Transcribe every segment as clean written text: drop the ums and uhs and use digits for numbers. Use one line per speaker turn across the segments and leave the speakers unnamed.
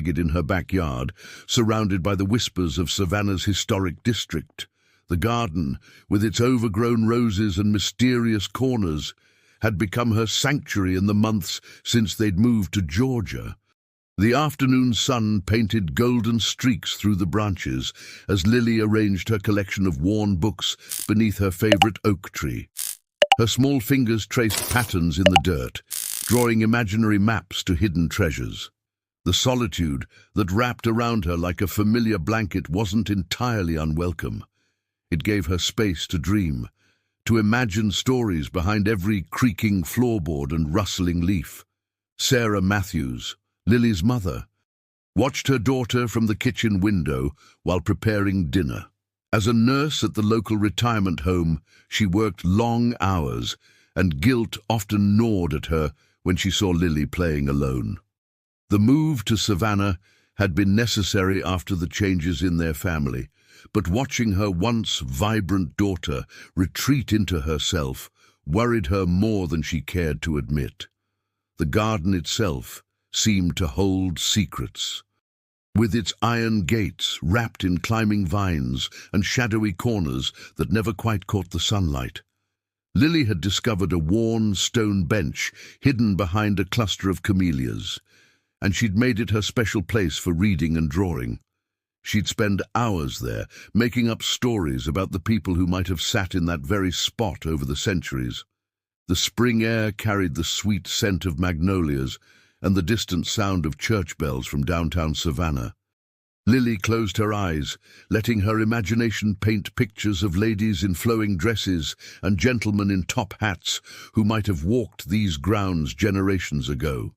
it in her backyard, surrounded by the whispers of Savannah's historic district. The garden, with its overgrown roses and mysterious corners, had become her sanctuary in the months since they'd moved to Georgia. The afternoon sun painted golden streaks through the branches as Lily arranged her collection of worn books beneath her favorite oak tree. Her small fingers traced patterns in the dirt, drawing imaginary maps to hidden treasures. The solitude that wrapped around her like a familiar blanket wasn't entirely unwelcome. It gave her space to dream, to imagine stories behind every creaking floorboard and rustling leaf. Sarah Matthews, Lily's mother, watched her daughter from the kitchen window while preparing dinner. As a nurse at the local retirement home, she worked long hours, and guilt often gnawed at her when she saw Lily playing alone. The move to Savannah had been necessary after the changes in their family, but watching her once vibrant daughter retreat into herself worried her more than she cared to admit. The garden itself seemed to hold secrets. With its iron gates wrapped in climbing vines and shadowy corners that never quite caught the sunlight. Lily had discovered a worn stone bench hidden behind a cluster of camellias, and she'd made it her special place for reading and drawing. She'd spend hours there, making up stories about the people who might have sat in that very spot over the centuries. The spring air carried the sweet scent of magnolias and the distant sound of church bells from downtown Savannah. Lily closed her eyes, letting her imagination paint pictures of ladies in flowing dresses and gentlemen in top hats who might have walked these grounds generations ago.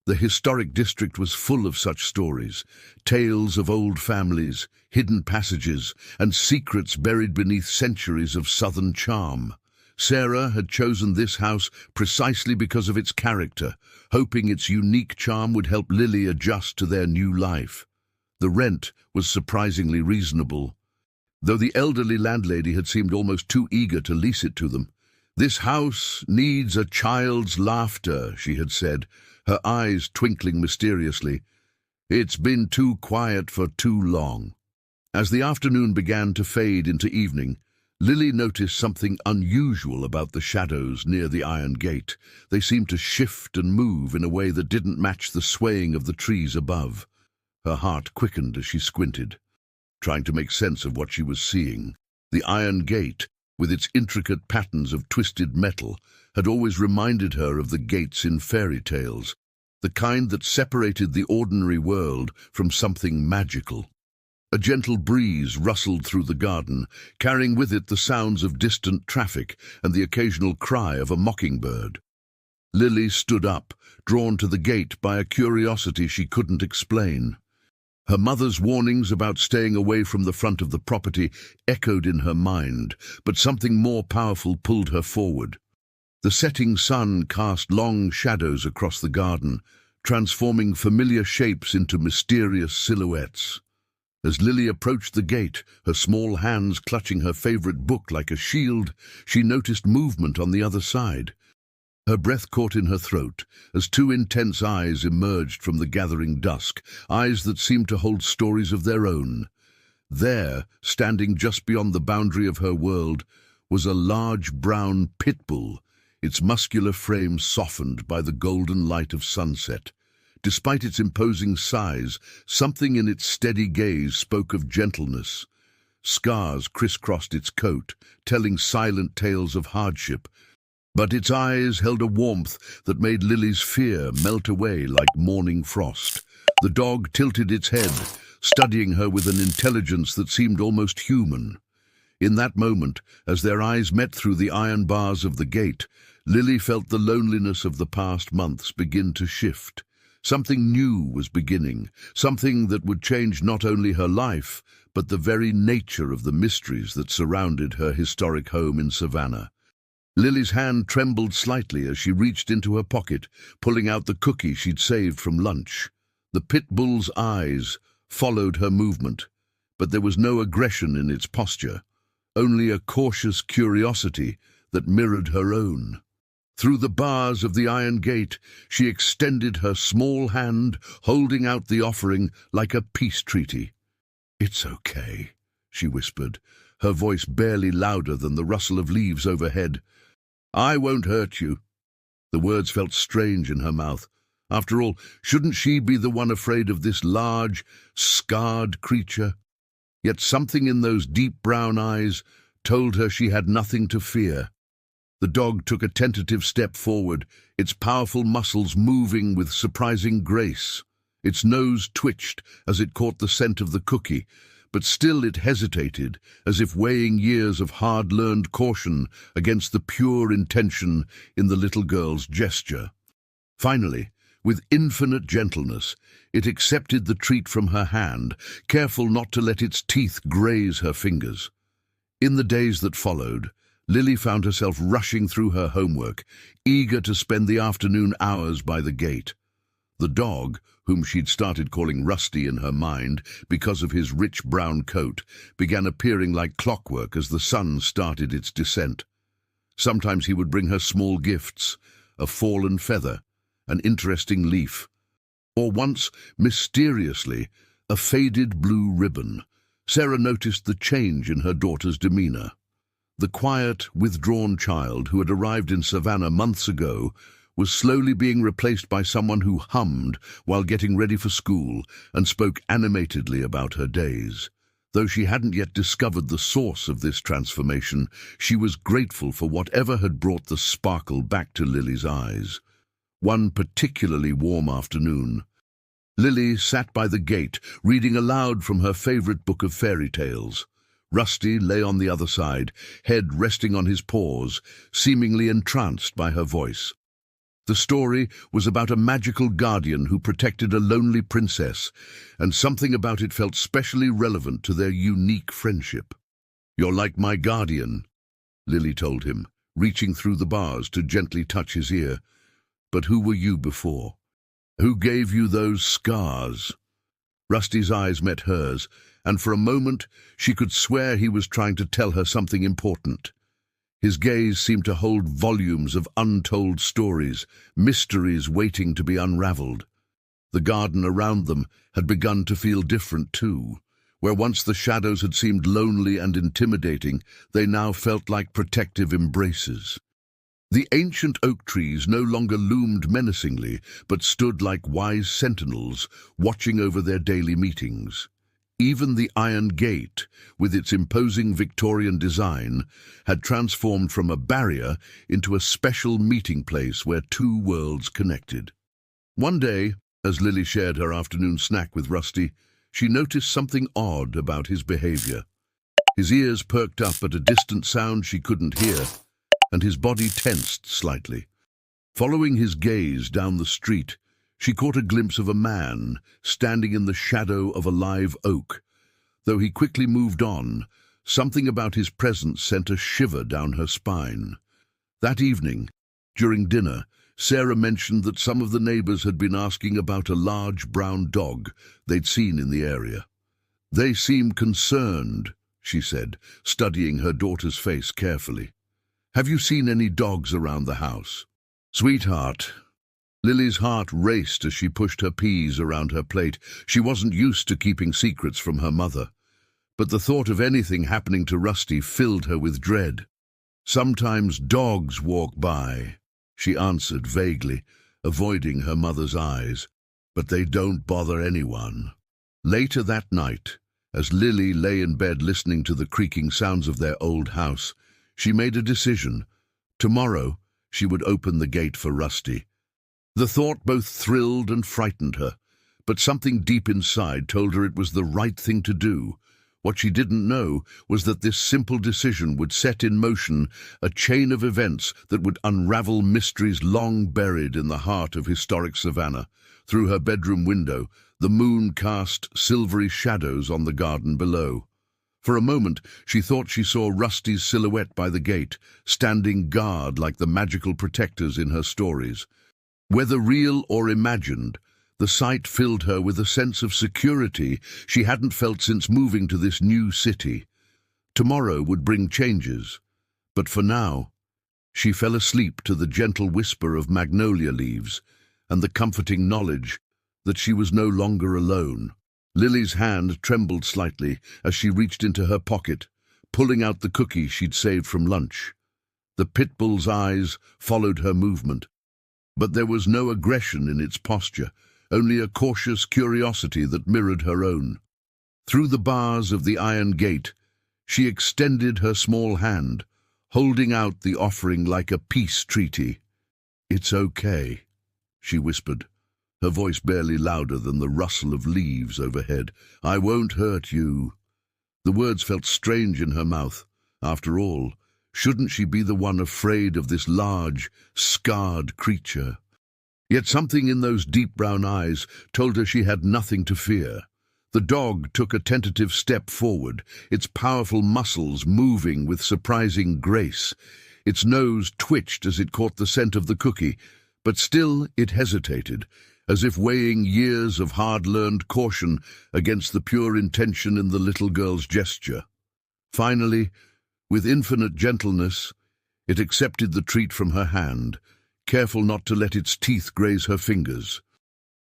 The historic district was full of such stories, tales of old families, hidden passages, and secrets buried beneath centuries of Southern charm. Sarah had chosen this house precisely because of its character, hoping its unique charm would help Lily adjust to their new life. The rent was surprisingly reasonable, though the elderly landlady had seemed almost too eager to lease it to them. "This house needs a child's laughter," she had said, her eyes twinkling mysteriously. "It's been too quiet for too long." As the afternoon began to fade into evening, Lily noticed something unusual about the shadows near the iron gate. They seemed to shift and move in a way that didn't match the swaying of the trees above. Her heart quickened as she squinted, trying to make sense of what she was seeing. The iron gate, with its intricate patterns of twisted metal, had always reminded her of the gates in fairy tales, the kind that separated the ordinary world from something magical. A gentle breeze rustled through the garden, carrying with it the sounds of distant traffic and the occasional cry of a mockingbird. Lily stood up, drawn to the gate by a curiosity she couldn't explain. Her mother's warnings about staying away from the front of the property echoed in her mind, but something more powerful pulled her forward. The setting sun cast long shadows across the garden, transforming familiar shapes into mysterious silhouettes. As Lily approached the gate, her small hands clutching her favorite book like a shield, she noticed movement on the other side. Her breath caught in her throat as two intense eyes emerged from the gathering dusk, eyes that seemed to hold stories of their own. There, standing just beyond the boundary of her world, was a large brown pitbull, its muscular frame softened by the golden light of sunset. Despite its imposing size, something in its steady gaze spoke of gentleness. Scars crisscrossed its coat, telling silent tales of hardship, but its eyes held a warmth that made Lily's fear melt away like morning frost. The dog tilted its head, studying her with an intelligence that seemed almost human. In that moment, as their eyes met through the iron bars of the gate, Lily felt the loneliness of the past months begin to shift. Something new was beginning, something that would change not only her life, but the very nature of the mysteries that surrounded her historic home in Savannah. Lily's hand trembled slightly as she reached into her pocket, pulling out the cookie she'd saved from lunch. The pit bull's eyes followed her movement, but there was no aggression in its posture, only a cautious curiosity that mirrored her own. Through the bars of the iron gate, she extended her small hand, holding out the offering like a peace treaty. "It's okay," she whispered, her voice barely louder than the rustle of leaves overhead. "I won't hurt you." The words felt strange in her mouth. After all, shouldn't she be the one afraid of this large, scarred creature? Yet something in those deep brown eyes told her she had nothing to fear. The dog took a tentative step forward, its powerful muscles moving with surprising grace. Its nose twitched as it caught the scent of the cookie, but still it hesitated, as if weighing years of hard-learned caution against the pure intention in the little girl's gesture. Finally, with infinite gentleness, it accepted the treat from her hand, careful not to let its teeth graze her fingers. In the days that followed, Lily found herself rushing through her homework, eager to spend the afternoon hours by the gate. The dog, whom she'd started calling Rusty in her mind because of his rich brown coat, began appearing like clockwork as the sun started its descent. Sometimes he would bring her small gifts, a fallen feather, an interesting leaf, or once, mysteriously, a faded blue ribbon. Sarah noticed the change in her daughter's demeanor. The quiet, withdrawn child who had arrived in Savannah months ago was slowly being replaced by someone who hummed while getting ready for school and spoke animatedly about her days. Though she hadn't yet discovered the source of this transformation, she was grateful for whatever had brought the sparkle back to Lily's eyes. One particularly warm afternoon, Lily sat by the gate, reading aloud from her favorite book of fairy tales. Rusty lay on the other side, head resting on his paws, seemingly entranced by her voice. The story was about a magical guardian who protected a lonely princess, and something about it felt specially relevant to their unique friendship. "You're like my guardian," Lily told him, reaching through the bars to gently touch his ear. "But who were you before? Who gave you those scars?" Rusty's eyes met hers, and for a moment she could swear he was trying to tell her something important. His gaze seemed to hold volumes of untold stories, mysteries waiting to be unraveled. The garden around them had begun to feel different too. Where once the shadows had seemed lonely and intimidating, they now felt like protective embraces. The ancient oak trees no longer loomed menacingly, but stood like wise sentinels, watching over their daily meetings. Even the iron gate, with its imposing Victorian design, had transformed from a barrier into a special meeting place where two worlds connected. One day, as Lily shared her afternoon snack with Rusty, she noticed something odd about his behavior. His ears perked up at a distant sound she couldn't hear, and his body tensed slightly. Following his gaze down the street, she caught a glimpse of a man standing in the shadow of a live oak. Though he quickly moved on, something about his presence sent a shiver down her spine. That evening, during dinner, Sarah mentioned that some of the neighbors had been asking about a large brown dog they'd seen in the area. "They seem concerned," she said, studying her daughter's face carefully. "Have you seen any dogs around the house?" "Sweetheart." Lily's heart raced as she pushed her peas around her plate. She wasn't used to keeping secrets from her mother. But the thought of anything happening to Rusty filled her with dread. "Sometimes dogs walk by," she answered vaguely, avoiding her mother's eyes. "But they don't bother anyone." Later that night, as Lily lay in bed listening to the creaking sounds of their old house, she made a decision. Tomorrow, she would open the gate for Rusty. The thought both thrilled and frightened her, but something deep inside told her it was the right thing to do. What she didn't know was that this simple decision would set in motion a chain of events that would unravel mysteries long buried in the heart of historic Savannah. Through her bedroom window, the moon cast silvery shadows on the garden below. For a moment, she thought she saw Rusty's silhouette by the gate, standing guard like the magical protectors in her stories. Whether real or imagined, the sight filled her with a sense of security she hadn't felt since moving to this new city. Tomorrow would bring changes, but for now, She fell asleep to the gentle whisper of magnolia leaves and the comforting knowledge that she was no longer alone. Lily's hand trembled slightly as she reached into her pocket, pulling out the cookie she'd saved from lunch. The pitbull's eyes followed her movement, but there was no aggression in its posture, only a cautious curiosity that mirrored her own. Through the bars of the iron gate, she extended her small hand, holding out the offering like a peace treaty. "It's okay," she whispered, her voice barely louder than the rustle of leaves overhead. "I won't hurt you." The words felt strange in her mouth. After all, shouldn't she be the one afraid of this large, scarred creature? Yet something in those deep brown eyes told her she had nothing to fear. The dog took a tentative step forward, its powerful muscles moving with surprising grace. Its nose twitched as it caught the scent of the cookie, but still it hesitated, as if weighing years of hard-learned caution against the pure intention in the little girl's gesture. Finally, with infinite gentleness, it accepted the treat from her hand, careful not to let its teeth graze her fingers.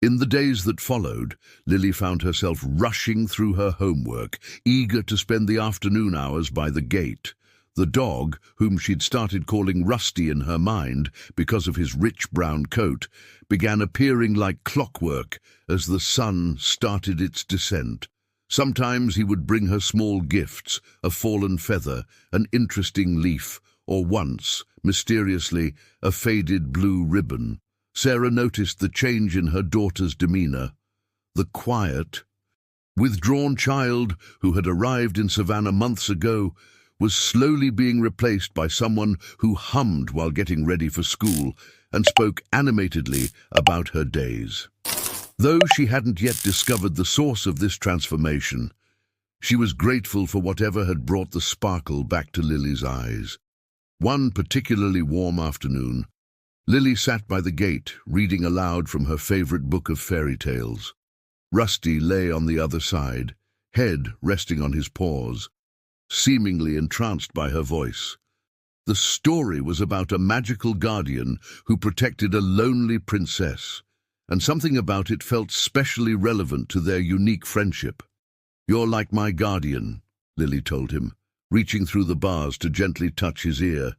In the days that followed, Lily found herself rushing through her homework, eager to spend the afternoon hours by the gate. The dog, whom she'd started calling Rusty in her mind because of his rich brown coat, began appearing like clockwork as the sun started its descent. Sometimes he would bring her small gifts, a fallen feather, an interesting leaf, or once, mysteriously, a faded blue ribbon. Sarah noticed the change in her daughter's demeanor. The quiet, withdrawn child who had arrived in Savannah months ago was slowly being replaced by someone who hummed while getting ready for school and spoke animatedly about her days. Though she hadn't yet discovered the source of this transformation, she was grateful for whatever had brought the sparkle back to Lily's eyes. One particularly warm afternoon, Lily sat by the gate, reading aloud from her favorite book of fairy tales. Rusty lay on the other side, head resting on his paws, seemingly entranced by her voice. The story was about a magical guardian who protected a lonely princess, and something about it felt specially relevant to their unique friendship. "You're like my guardian," Lily told him, reaching through the bars to gently touch his ear.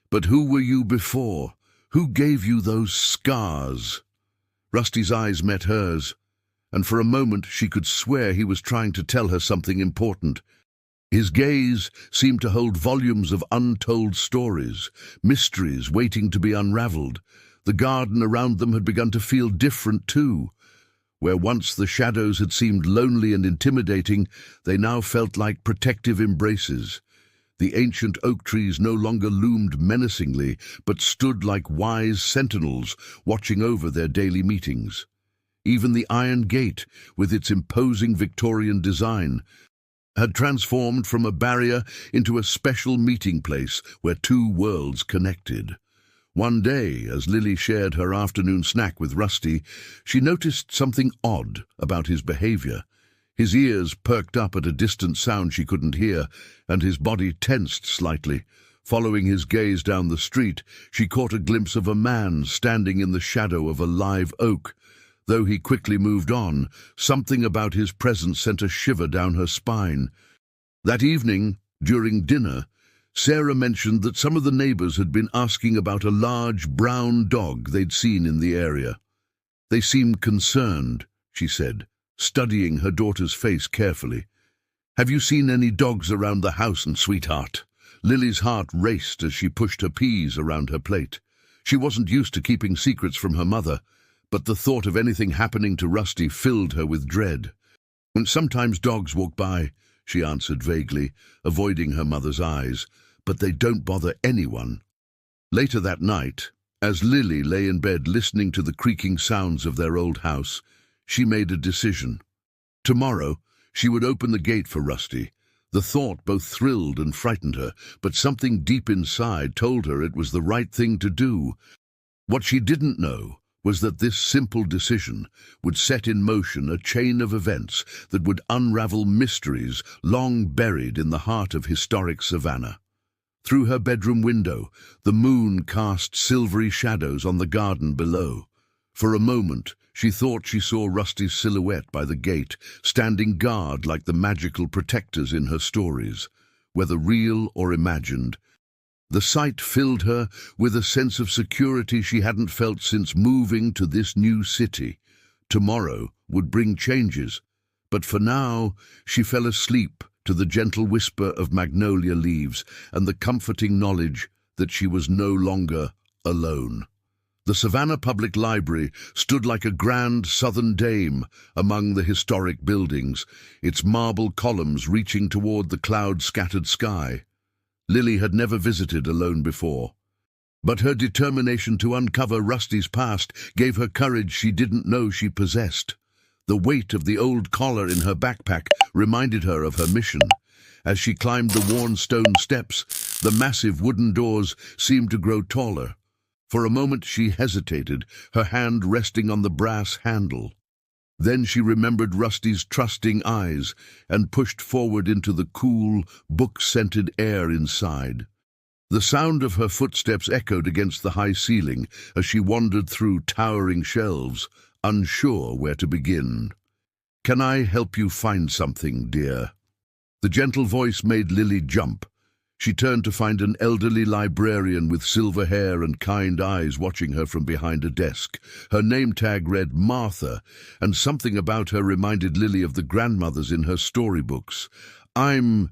"But who were you before? Who gave you those scars?" Rusty's eyes met hers, and for a moment she could swear he was trying to tell her something important. His gaze seemed to hold volumes of untold stories, mysteries waiting to be unraveled. The garden around them had begun to feel different too. Where once the shadows had seemed lonely and intimidating, they now felt like protective embraces. The ancient oak trees no longer loomed menacingly, but stood like wise sentinels watching over their daily meetings. Even the iron gate, with its imposing Victorian design, had transformed from a barrier into a special meeting place where two worlds connected. One day, as Lily shared her afternoon snack with Rusty, she noticed something odd about his behavior. His ears perked up at a distant sound she couldn't hear, and his body tensed slightly. Following his gaze down the street, she caught a glimpse of a man standing in the shadow of a live oak. Though he quickly moved on, something about his presence sent a shiver down her spine. That evening, during dinner, Sarah mentioned that some of the neighbors had been asking about a large brown dog they'd seen in the area. "They seemed concerned," she said, studying her daughter's face carefully. "Have you seen any dogs around the house, sweetheart?" Lily's heart raced as she pushed her peas around her plate. She wasn't used to keeping secrets from her mother, but the thought of anything happening to Rusty filled her with dread. "Sometimes dogs walk by," she answered vaguely, avoiding her mother's eyes, "but they don't bother anyone." Later that night, as Lily lay in bed listening to the creaking sounds of their old house, she made a decision. Tomorrow, she would open the gate for Rusty. The thought both thrilled and frightened her, but something deep inside told her it was the right thing to do. What she didn't know was that this simple decision would set in motion a chain of events that would unravel mysteries long buried in the heart of historic Savannah. Through her bedroom window, the moon cast silvery shadows on the garden below. For a moment, she thought she saw Rusty's silhouette by the gate, standing guard like the magical protectors in her stories, whether real or imagined. The sight filled her with a sense of security she hadn't felt since moving to this new city. Tomorrow would bring changes, but for now she fell asleep to the gentle whisper of magnolia leaves and the comforting knowledge that she was no longer alone. The Savannah Public Library stood like a grand southern dame among the historic buildings, its marble columns reaching toward the cloud-scattered sky. Lily had never visited alone before, but her determination to uncover Rusty's past gave her courage she didn't know she possessed. The weight of the old collar in her backpack reminded her of her mission. As she climbed the worn stone steps, the massive wooden doors seemed to grow taller. For a moment she hesitated, her hand resting on the brass handle. Then she remembered Rusty's trusting eyes and pushed forward into the cool, book-scented air inside. The sound of her footsteps echoed against the high ceiling as she wandered through towering shelves, unsure where to begin. "Can I help you find something, dear?" The gentle voice made Lily jump. She turned to find an elderly librarian with silver hair and kind eyes watching her from behind a desk. Her name tag read Martha, and something about her reminded Lily of the grandmothers in her storybooks. I'm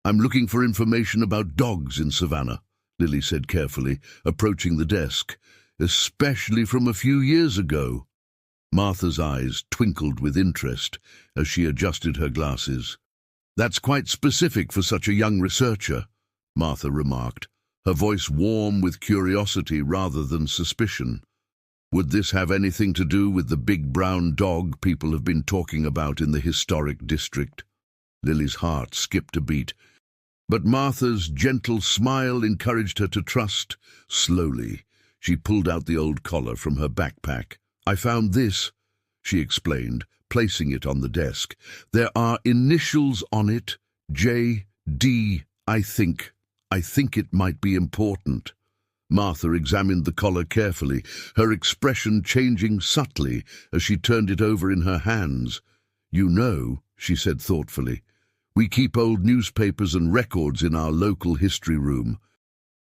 looking for information about dogs in Savannah," Lily said carefully, approaching the desk, "especially from a few years ago." Martha's eyes twinkled with interest as she adjusted her glasses. "That's quite specific for such a young researcher," Martha remarked, her voice warm with curiosity rather than suspicion. "Would this have anything to do with the big brown dog people have been talking about in the historic district?" Lily's heart skipped a beat, but Martha's gentle smile encouraged her to trust. Slowly, she pulled out the old collar from her backpack. "I found this," she explained, placing it on the desk. "There are initials on it, J.D., I think. I think it might be important." Martha examined the collar carefully, her expression changing subtly as she turned it over in her hands. "You know," she said thoughtfully, "we keep old newspapers and records in our local history room.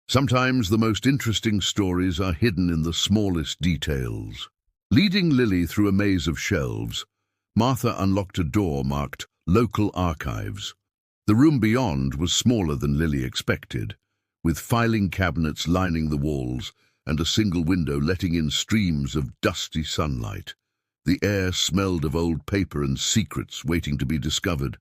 Sometimes the most interesting stories are hidden in the smallest details." Leading Lily through a maze of shelves, Martha unlocked a door marked Local Archives. The room beyond was smaller than Lily expected, with filing cabinets lining the walls and a single window letting in streams of dusty sunlight. The air smelled of old paper and secrets waiting to be discovered.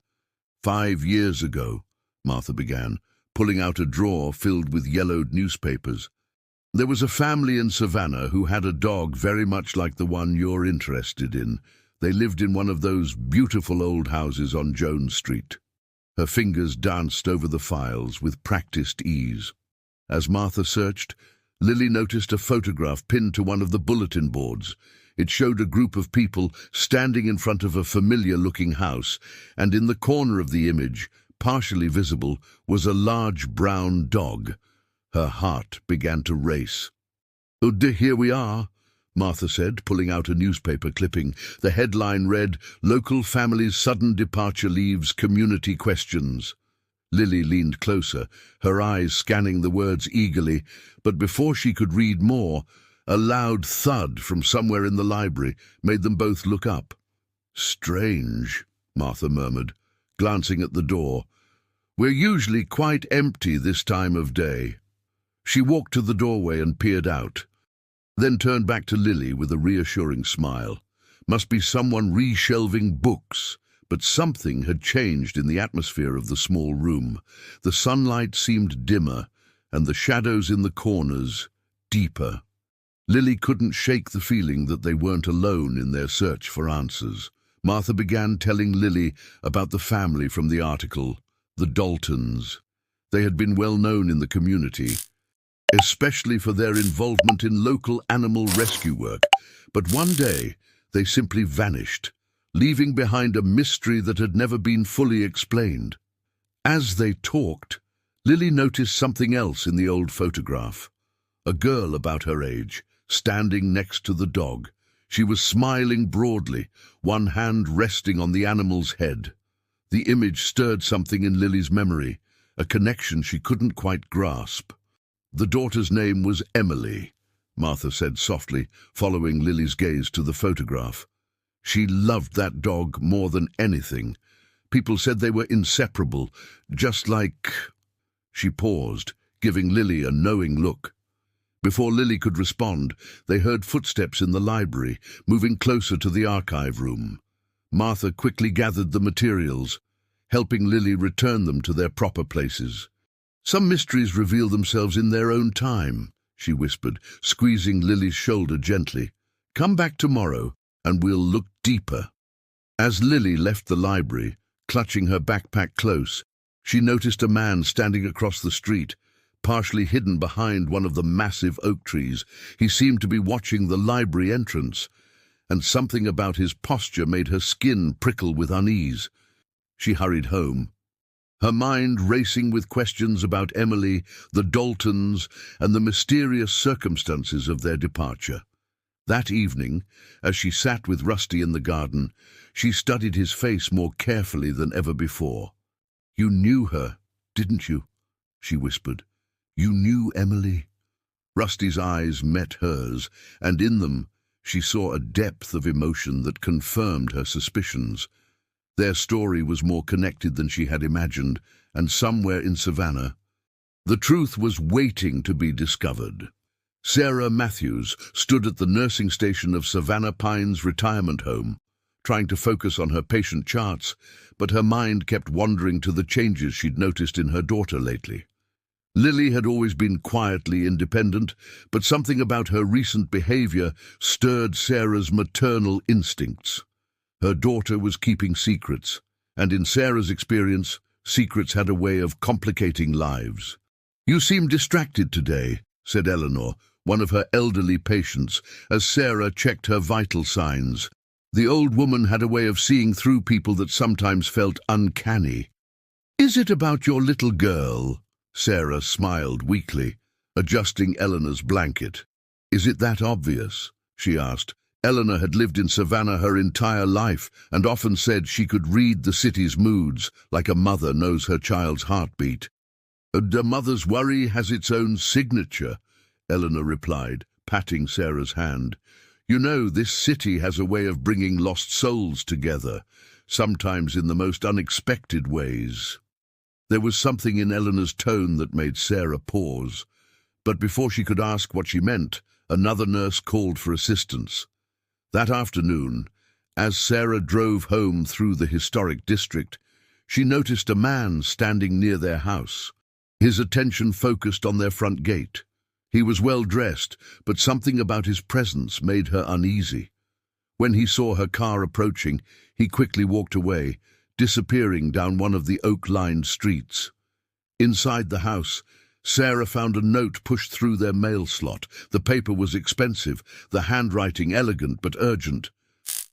"5 years ago," Martha began, pulling out a drawer filled with yellowed newspapers, "there was a family in Savannah who had a dog very much like the one you're interested in. They lived in one of those beautiful old houses on Jones Street." Her fingers danced over the files with practiced ease. As Martha searched, Lily noticed a photograph pinned to one of the bulletin boards. It showed a group of people standing in front of a familiar-looking house, and in the corner of the image, partially visible, was a large brown dog. Her heart began to race. "Oh, dear, here we are," Martha said, pulling out a newspaper clipping. The headline read, "Local Family's Sudden Departure Leaves Community Questions." Lily leaned closer, her eyes scanning the words eagerly, but before she could read more, a loud thud from somewhere in the library made them both look up. "Strange," Martha murmured, glancing at the door. "We're usually quite empty this time of day." She walked to the doorway and peered out, then turned back to Lily with a reassuring smile. Must be someone reshelving books, but something had changed in the atmosphere of the small room. The sunlight seemed dimmer, and the shadows in the corners deeper. Lily couldn't shake the feeling that they weren't alone in their search for answers. Martha began telling Lily about the family from the article, the Daltons. They had been well known in the community, especially for their involvement in local animal rescue work. But one day, they simply vanished, leaving behind a mystery that had never been fully explained. As they talked, Lily noticed something else in the old photograph. A girl about her age, standing next to the dog. She was smiling broadly, one hand resting on the animal's head. The image stirred something in Lily's memory, a connection she couldn't quite grasp. The daughter's name was Emily, Martha said softly, following Lily's gaze to the photograph. She loved that dog more than anything. People said they were inseparable, just like... She paused, giving Lily a knowing look. Before Lily could respond, they heard footsteps in the library, moving closer to the archive room. Martha quickly gathered the materials, helping Lily return them to their proper places. "Some mysteries reveal themselves in their own time," she whispered, squeezing Lily's shoulder gently. "Come back tomorrow, and we'll look deeper." As Lily left the library, clutching her backpack close, she noticed a man standing across the street, partially hidden behind one of the massive oak trees. He seemed to be watching the library entrance, and something about his posture made her skin prickle with unease. She hurried home, her mind racing with questions about Emily, the Daltons, and the mysterious circumstances of their departure. That evening, as she sat with Rusty in the garden, she studied his face more carefully than ever before. "You knew her, didn't you?" she whispered. "You knew Emily?" Rusty's eyes met hers, and in them she saw a depth of emotion that confirmed her suspicions. Their story was more connected than she had imagined, and somewhere in Savannah, the truth was waiting to be discovered. Sarah Matthews stood at the nursing station of Savannah Pines retirement home, trying to focus on her patient charts, but her mind kept wandering to the changes she'd noticed in her daughter lately. Lily had always been quietly independent, but something about her recent behavior stirred Sarah's maternal instincts. Her daughter was keeping secrets, and in Sarah's experience, secrets had a way of complicating lives. "You seem distracted today," said Eleanor, one of her elderly patients, as Sarah checked her vital signs. The old woman had a way of seeing through people that sometimes felt uncanny. "Is it about your little girl?" Sarah smiled weakly, adjusting Eleanor's blanket. "Is it that obvious?" she asked. Eleanor had lived in Savannah her entire life and often said she could read the city's moods like a mother knows her child's heartbeat. "A mother's worry has its own signature," Eleanor replied, patting Sarah's hand. "You know, this city has a way of bringing lost souls together, sometimes in the most unexpected ways." There was something in Eleanor's tone that made Sarah pause, but before she could ask what she meant, another nurse called for assistance. That afternoon, as Sarah drove home through the historic district, she noticed a man standing near their house. His attention focused on their front gate. He was well dressed, but something about his presence made her uneasy. When he saw her car approaching, he quickly walked away, disappearing down one of the oak-lined streets. Inside the house, Sarah found a note pushed through their mail slot. The paper was expensive, the handwriting elegant but urgent.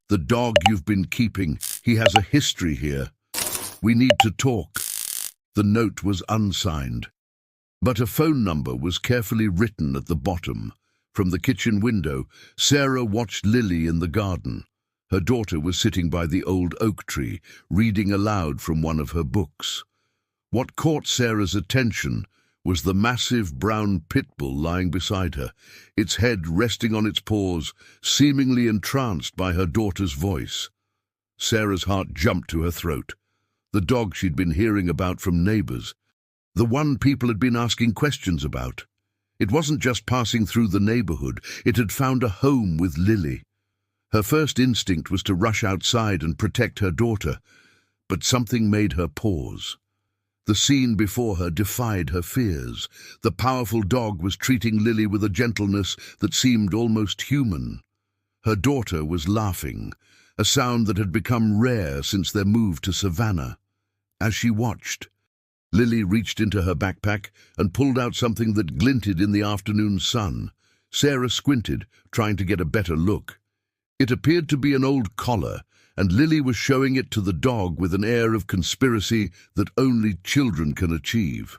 "The dog you've been keeping, he has a history here. We need to talk." The note was unsigned, but a phone number was carefully written at the bottom. From the kitchen window, Sarah watched Lily in the garden. Her daughter was sitting by the old oak tree, reading aloud from one of her books. What caught Sarah's attention was the massive brown pitbull lying beside her, its head resting on its paws, seemingly entranced by her daughter's voice. Sarah's heart jumped to her throat. The dog she'd been hearing about from neighbors, the one people had been asking questions about. It wasn't just passing through the neighborhood, it had found a home with Lily. Her first instinct was to rush outside and protect her daughter, but something made her pause. The scene before her defied her fears. The powerful dog was treating Lily with a gentleness that seemed almost human. Her daughter was laughing, a sound that had become rare since their move to Savannah. As she watched, Lily reached into her backpack and pulled out something that glinted in the afternoon sun. Sarah squinted, trying to get a better look. It appeared to be an old collar, and Lily was showing it to the dog with an air of conspiracy that only children can achieve.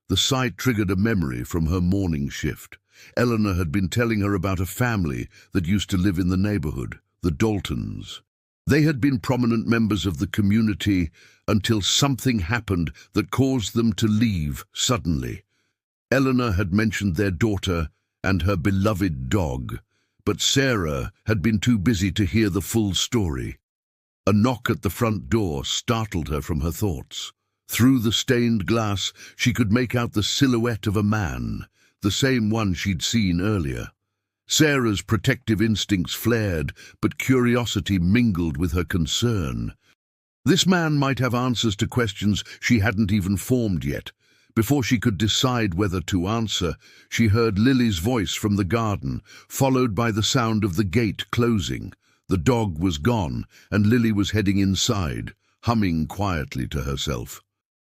The sight triggered a memory from her morning shift. Eleanor had been telling her about a family that used to live in the neighborhood, the Daltons. They had been prominent members of the community until something happened that caused them to leave suddenly. Eleanor had mentioned their daughter and her beloved dog, but Sarah had been too busy to hear the full story. A knock at the front door startled her from her thoughts. Through the stained glass, she could make out the silhouette of a man, the same one she'd seen earlier. Sarah's protective instincts flared, but curiosity mingled with her concern. This man might have answers to questions she hadn't even formed yet. Before she could decide whether to answer, she heard Lily's voice from the garden, followed by the sound of the gate closing. The dog was gone, and Lily was heading inside, humming quietly to herself.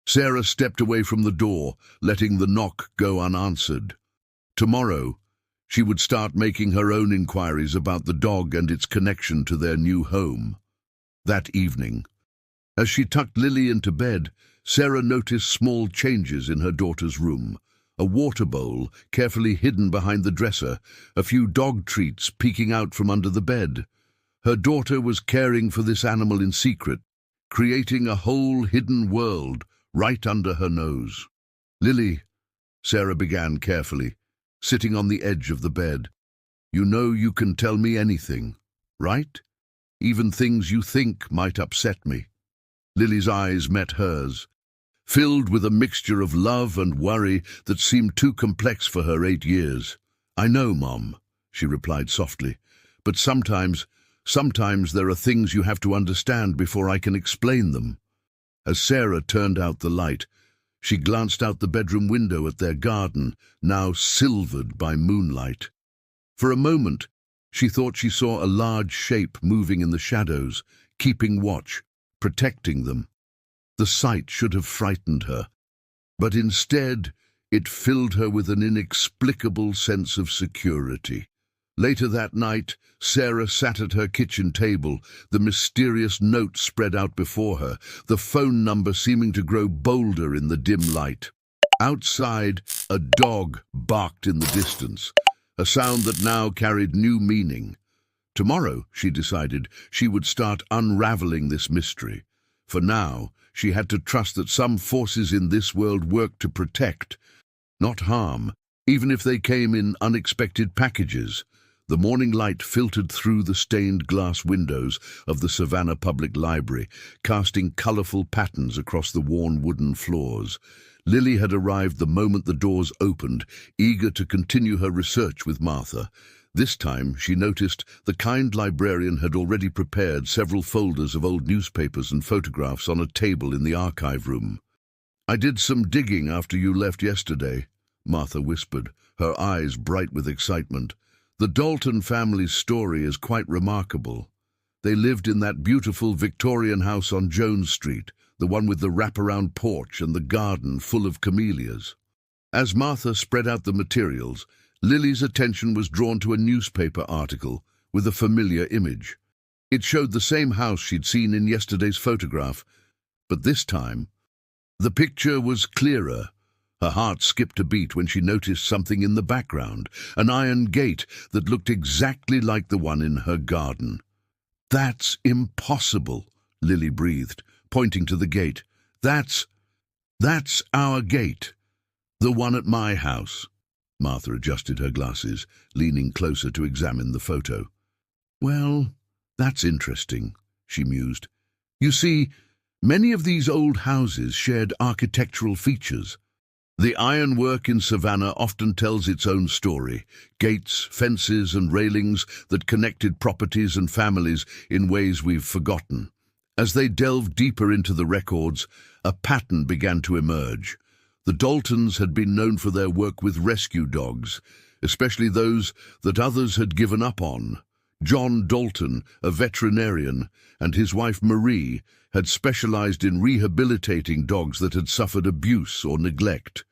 Sarah stepped away from the door, letting the knock go unanswered. Tomorrow, she would start making her own inquiries about the dog and its connection to their new home. That evening, as she tucked Lily into bed, Sarah noticed small changes in her daughter's room. A water bowl carefully hidden behind the dresser, a few dog treats peeking out from under the bed. Her daughter was caring for this animal in secret, creating a whole hidden world right under her nose. "Lily," Sarah began carefully, sitting on the edge of the bed, "you know you can tell me anything, right? Even things you think might upset me." Lily's eyes met hers, filled with a mixture of love and worry that seemed too complex for her 8 years. "I know, Mom," she replied softly, "but sometimes there are things you have to understand before I can explain them." As Sarah turned out the light, she glanced out the bedroom window at their garden, now silvered by moonlight. For a moment, she thought she saw a large shape moving in the shadows, keeping watch, protecting them. The sight should have frightened her, but instead it filled her with an inexplicable sense of security. Later that night, Sarah sat at her kitchen table, the mysterious note spread out before her, the phone number seeming to grow bolder in the dim light. Outside, a dog barked in the distance, a sound that now carried new meaning. Tomorrow, she decided, she would start unraveling this mystery. For now, she had to trust that some forces in this world worked to protect, not harm, even if they came in unexpected packages. The morning light filtered through the stained glass windows of the Savannah Public Library, casting colorful patterns across the worn wooden floors. Lily had arrived the moment the doors opened, eager to continue her research with Martha. This time, she noticed the kind librarian had already prepared several folders of old newspapers and photographs on a table in the archive room. "I did some digging after you left yesterday," Martha whispered, her eyes bright with excitement. "The Dalton family's story is quite remarkable. They lived in that beautiful Victorian house on Jones Street, the one with the wraparound porch and the garden full of camellias." As Martha spread out the materials, Lily's attention was drawn to a newspaper article with a familiar image. It showed the same house she'd seen in yesterday's photograph, but this time, the picture was clearer. Her heart skipped a beat when she noticed something in the background, an iron gate that looked exactly like the one in her garden. "That's impossible," Lily breathed, pointing to the gate. That's our gate. The one at my house." Martha adjusted her glasses, leaning closer to examine the photo. "Well, that's interesting," she mused. "You see, many of these old houses shared architectural features. The ironwork in Savannah often tells its own story, gates, fences and railings that connected properties and families in ways we've forgotten. As they delved deeper into the records, a pattern began to emerge. The Daltons had been known for their work with rescue dogs, especially those that others had given up on. John Dalton, a veterinarian, and his wife Marie had specialized in rehabilitating dogs that had suffered abuse or neglect.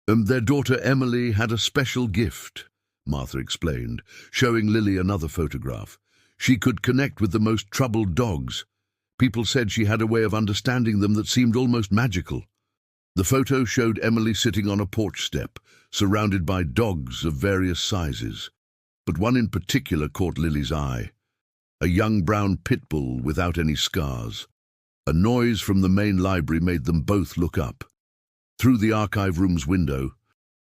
Their daughter Emily had a special gift, Martha explained, showing Lily another photograph. She could connect with the most troubled dogs. People said she had a way of understanding them that seemed almost magical. The photo showed Emily sitting on a porch step, surrounded by dogs of various sizes. But one in particular caught Lily's eye. A young brown pitbull without any scars. A noise from the main library made them both look up. Through the archive room's window,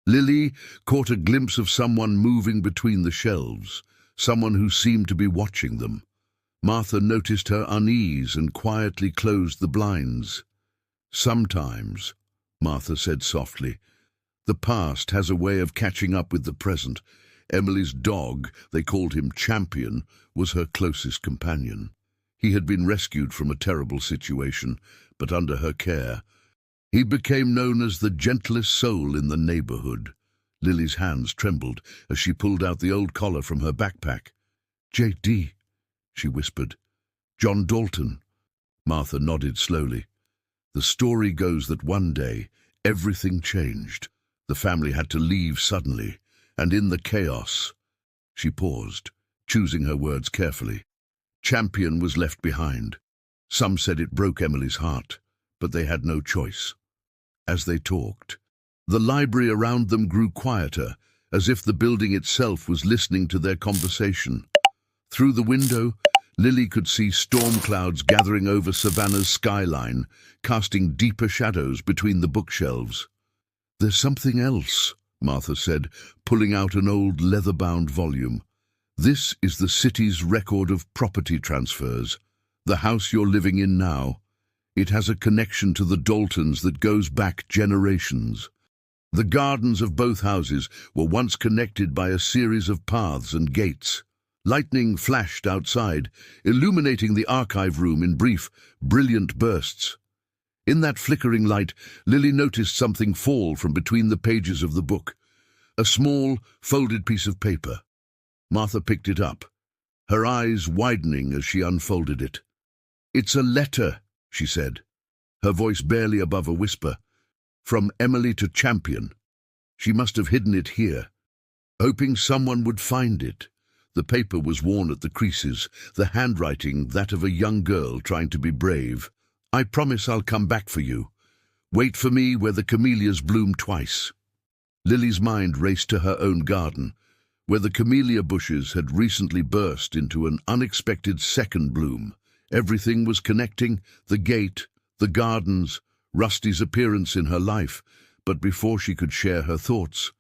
Lily caught a glimpse of someone moving between the shelves, someone who seemed to be watching them. Martha noticed her unease and quietly closed the blinds. "Sometimes," Martha said softly, "the past has a way of catching up with the present." Emily's dog, they called him Champion, was her closest companion. He had been rescued from a terrible situation, but under her care. He became known as the gentlest soul in the neighborhood. Lily's hands trembled as she pulled out the old collar from her backpack. "J.D.," she whispered. "John Dalton." Martha nodded slowly. The story goes that one day, everything changed. The family had to leave suddenly, and in the chaos, she paused, choosing her words carefully. Champion was left behind. Some said it broke Emily's heart, but they had no choice. As they talked, the library around them grew quieter, as if the building itself was listening to their conversation. Through the window, Lily could see storm clouds gathering over Savannah's skyline, casting deeper shadows between the bookshelves. "There's something else," Martha said, pulling out an old leather-bound volume. "This is the city's record of property transfers, the house you're living in now. It has a connection to the Daltons that goes back generations. The gardens of both houses were once connected by a series of paths and gates. Lightning flashed outside, illuminating the archive room in brief, brilliant bursts. In that flickering light, Lily noticed something fall from between the pages of the book. A small, folded piece of paper. Martha picked it up, her eyes widening as she unfolded it. "It's a letter," she said, her voice barely above a whisper. "From Emily to Champion. She must have hidden it here, hoping someone would find it." The paper was worn at the creases, the handwriting that of a young girl trying to be brave. "I promise I'll come back for you. Wait for me where the camellias bloom twice." Lily's mind raced to her own garden, where the camellia bushes had recently burst into an unexpected second bloom. Everything was connecting: the gate, the gardens, Rusty's appearance in her life. But before she could share her thoughts,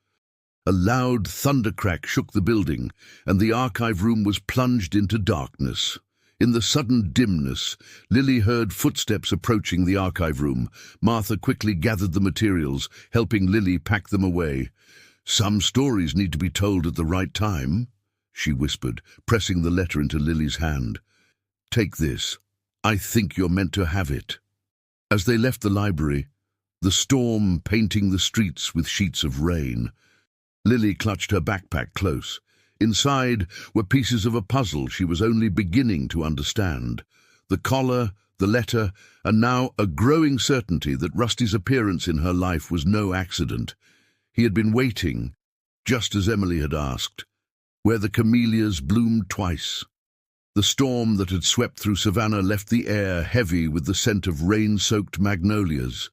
a loud thundercrack shook the building, and the archive room was plunged into darkness. In the sudden dimness, Lily heard footsteps approaching the archive room. Martha quickly gathered the materials, helping Lily pack them away. "Some stories need to be told at the right time," she whispered, pressing the letter into Lily's hand. "Take this. I think you're meant to have it." As they left the library, the storm painting the streets with sheets of rain, Lily clutched her backpack close. Inside were pieces of a puzzle she was only beginning to understand. The collar, the letter, and now a growing certainty that Rusty's appearance in her life was no accident. He had been waiting, just as Emily had asked, where the camellias bloomed twice. The storm that had swept through Savannah left the air heavy with the scent of rain-soaked magnolias.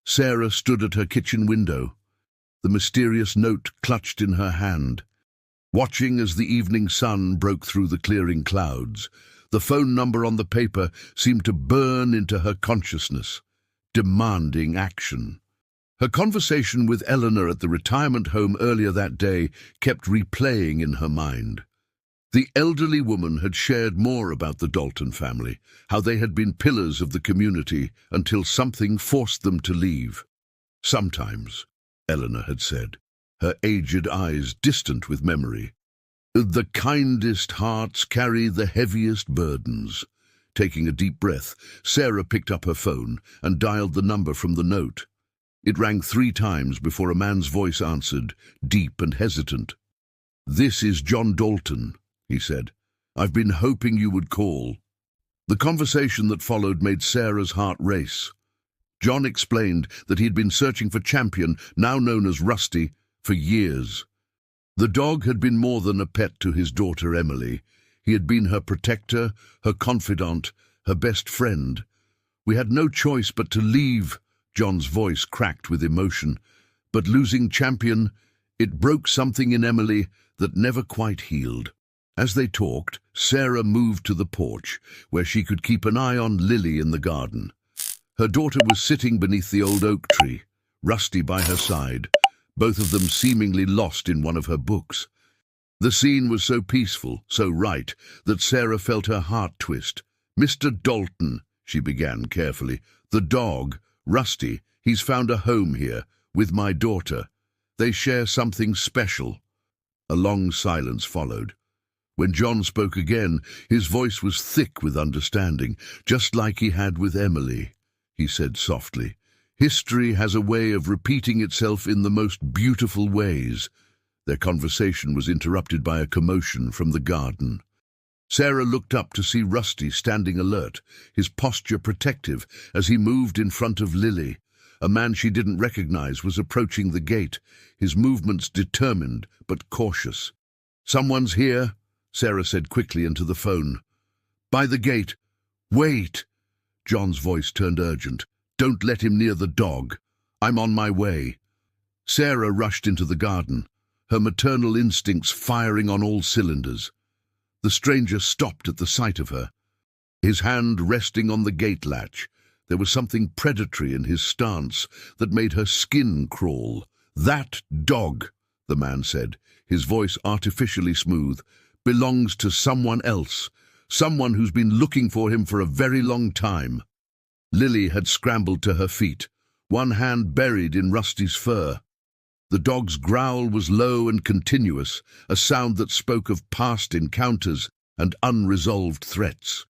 Sarah stood at her kitchen window, the mysterious note clutched in her hand, watching as the evening sun broke through the clearing clouds. The phone number on the paper seemed to burn into her consciousness, demanding action. Her conversation with Eleanor at the retirement home earlier that day kept replaying in her mind. The elderly woman had shared more about the Dalton family, how they had been pillars of the community until something forced them to leave. "Sometimes," Eleanor had said, her aged eyes distant with memory, "the kindest hearts carry the heaviest burdens." Taking a deep breath, Sarah picked up her phone and dialed the number from the note. It rang 3 times before a man's voice answered, deep and hesitant. "This is John Dalton," he said. "I've been hoping you would call." The conversation that followed made Sarah's heart race. John explained that he had been searching for Champion, now known as Rusty, for years. The dog had been more than a pet to his daughter Emily. He had been her protector, her confidant, her best friend. "We had no choice but to leave," John's voice cracked with emotion. But losing Champion, it broke something in Emily that never quite healed. As they talked, Sarah moved to the porch, where she could keep an eye on Lily in the garden. Her daughter was sitting beneath the old oak tree, Rusty by her side, both of them seemingly lost in one of her books. The scene was so peaceful, so right, that Sarah felt her heart twist. "Mr. Dalton," she began carefully, "the dog, Rusty, he's found a home here, with my daughter. They share something special." A long silence followed. When John spoke again, his voice was thick with understanding, just like he had with Emily. He said softly, "History has a way of repeating itself in the most beautiful ways." Their conversation was interrupted by a commotion from the garden. Sarah looked up to see Rusty standing alert, his posture protective as he moved in front of Lily. A man she didn't recognize was approaching the gate, his movements determined but cautious. "Someone's here," Sarah said quickly into the phone. "By the gate. Wait!" John's voice turned urgent. "Don't let him near the dog. I'm on my way." Sarah rushed into the garden, her maternal instincts firing on all cylinders. The stranger stopped at the sight of her, his hand resting on the gate latch. There was something predatory in his stance that made her skin crawl. "That dog," the man said, his voice artificially smooth, "belongs to someone else, someone who's been looking for him for a very long time." Lily had scrambled to her feet, one hand buried in Rusty's fur. The dog's growl was low and continuous, a sound that spoke of past encounters and unresolved threats.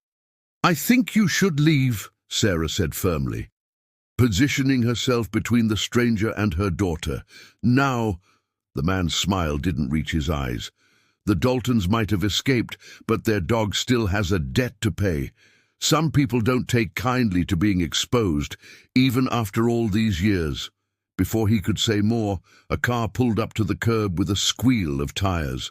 "I think you should leave," Sarah said firmly, positioning herself between the stranger and her daughter. "Now," the man's smile didn't reach his eyes. "The Daltons might have escaped, but their dog still has a debt to pay. Some people don't take kindly to being exposed, even after all these years." Before he could say more, a car pulled up to the curb with a squeal of tires.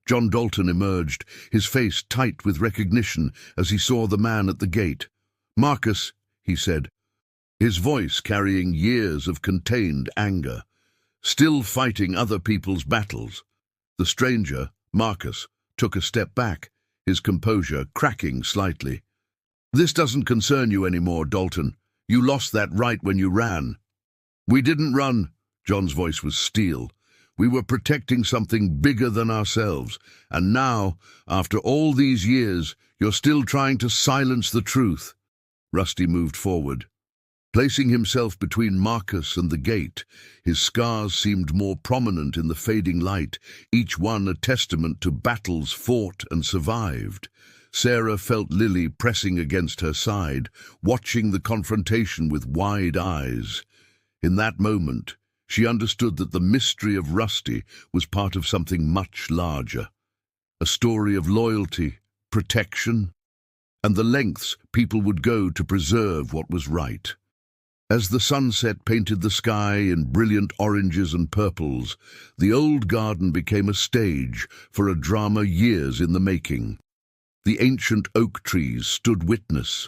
John Dalton emerged, his face tight with recognition as he saw the man at the gate. "Marcus," he said, his voice carrying years of contained anger, "still fighting other people's battles." The stranger, Marcus, took a step back, his composure cracking slightly. "This doesn't concern you anymore, Dalton. You lost that right when you ran." "We didn't run," John's voice was steel. "We were protecting something bigger than ourselves. And now, after all these years, you're still trying to silence the truth." Rusty moved forward, placing himself between Marcus and the gate. His scars seemed more prominent in the fading light, each one a testament to battles fought and survived. Sarah felt Lily pressing against her side, watching the confrontation with wide eyes. In that moment, she understood that the mystery of Rusty was part of something much larger. A story of loyalty, protection, and the lengths people would go to preserve what was right. As the sunset painted the sky in brilliant oranges and purples, the old garden became a stage for a drama years in the making. The ancient oak trees stood witness,